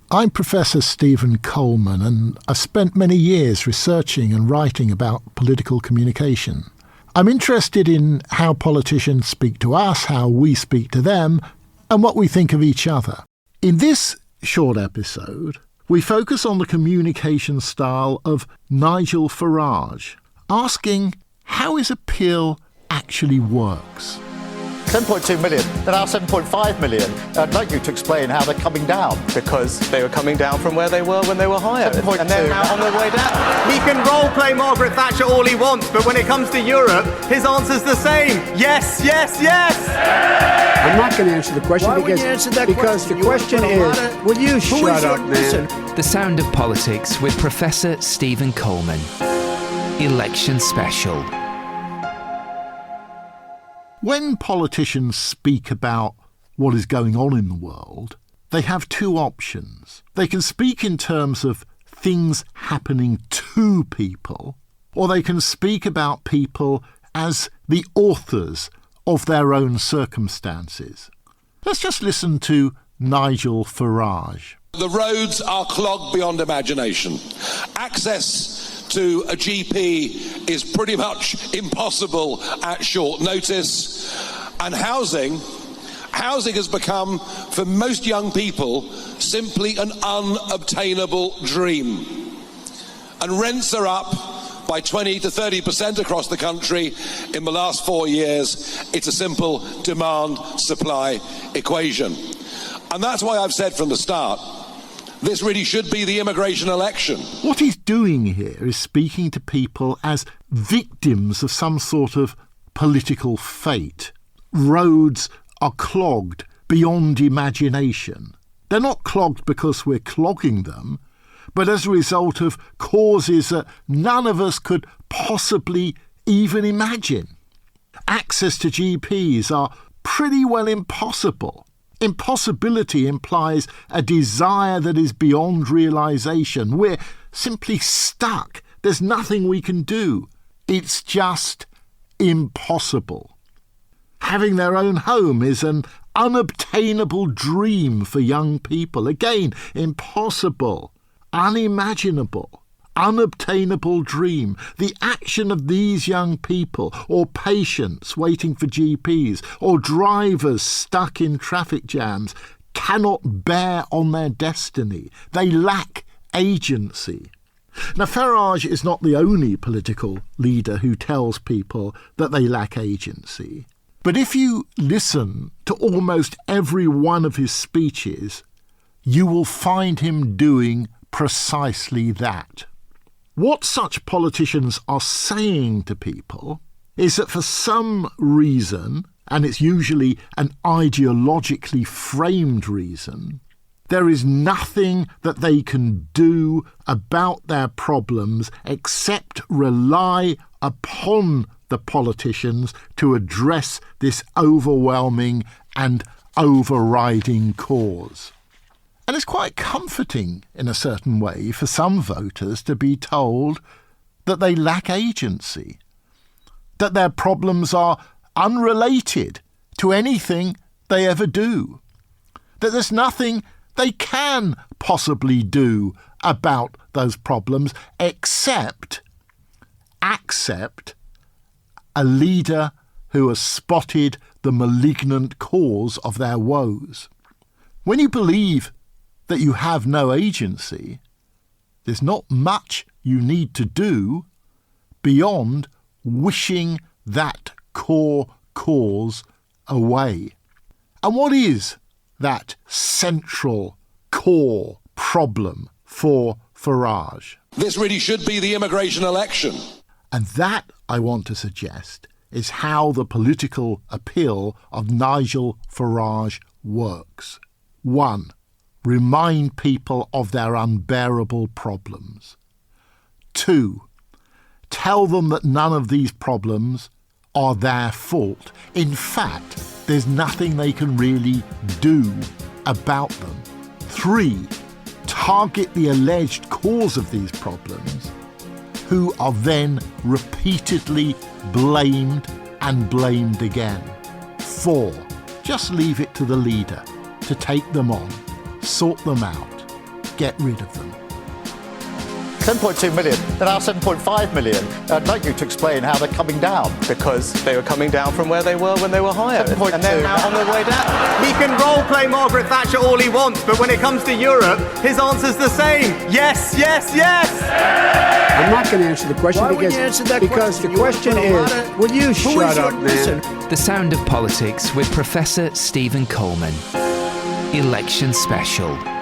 I'm Professor Stephen Coleman, and I've spent many years researching and writing about political communication. I'm interested in how politicians speak to us, how we speak to them, and what we think of each other. In this short episode, we focus on the communication style of Nigel Farage, asking how his appeal actually works. 7.2 million, they're now 7.5 million. I'd like you to explain how they're coming down. Because they were coming down from where they were when they were higher. 7.2. And they're now on their way down. He can role-play Margaret Thatcher all he wants, but when it comes to Europe, his answer's the same. Yes, yes, yes! I'm not going to answer the question because the question is, will you shut up, man? The Sound of Politics with Professor Stephen Coleman. Election Special. When politicians speak about what is going on in the world, they have two options. They can speak in terms of things happening to people, or they can speak about people as the authors of their own circumstances. Let's just listen to Nigel Farage. The roads are clogged beyond imagination. Access to a GP is pretty much impossible at short notice. And housing has become, for most young people, simply an unobtainable dream. And rents are up by 20 to 30% across the country in the last 4 years. It's a simple demand-supply equation. And that's why I've said from the start, this really should be the immigration election. What he's doing here is speaking to people as victims of some sort of political fate. Roads are clogged beyond imagination. They're not clogged because we're clogging them, but as a result of causes that none of us could possibly even imagine. Access to GPs are pretty well impossible. Impossibility implies a desire that is beyond realisation. We're simply stuck. There's nothing we can do. It's just impossible. Having their own home is an unobtainable dream for young people. Again, impossible, unimaginable, unobtainable dream. The action of these young people, or patients waiting for GPs, or drivers stuck in traffic jams, cannot bear on their destiny. They lack agency. Now, Farage is not the only political leader who tells people that they lack agency. But if you listen to almost every one of his speeches, you will find him doing precisely that. What such politicians are saying to people is that for some reason, and it's usually an ideologically framed reason, there is nothing that they can do about their problems except rely upon the politicians to address this overwhelming and overriding cause. And it's quite comforting, in a certain way, for some voters to be told that they lack agency, that their problems are unrelated to anything they ever do, that there's nothing they can possibly do about those problems except accept a leader who has spotted the malignant cause of their woes. When you believe that you have no agency, there's not much you need to do beyond wishing that core cause away. And what is that central core problem for Farage? This really should be the immigration election. And that, I want to suggest, is how the political appeal of Nigel Farage works. 1. Remind people of their unbearable problems. 2. Tell them that none of these problems are their fault. In fact, there's nothing they can really do about them. 3. Target the alleged cause of these problems, who are then repeatedly blamed and blamed again. 4. Just leave it to the leader to take them on, sort them out. get rid of them. 10.2 million, they're now 7.5 million. I'd like you to explain how they're coming down. Because they were coming down from where they were when they were higher. 7.2. And they're now on their way down. He can role-play Margaret Thatcher all he wants, but when it comes to Europe, his answer's the same. Yes, yes, yes! I'm not going to answer the question because the question is, will you shut up, man? The Sound of Politics with Professor Stephen Coleman. Election Special.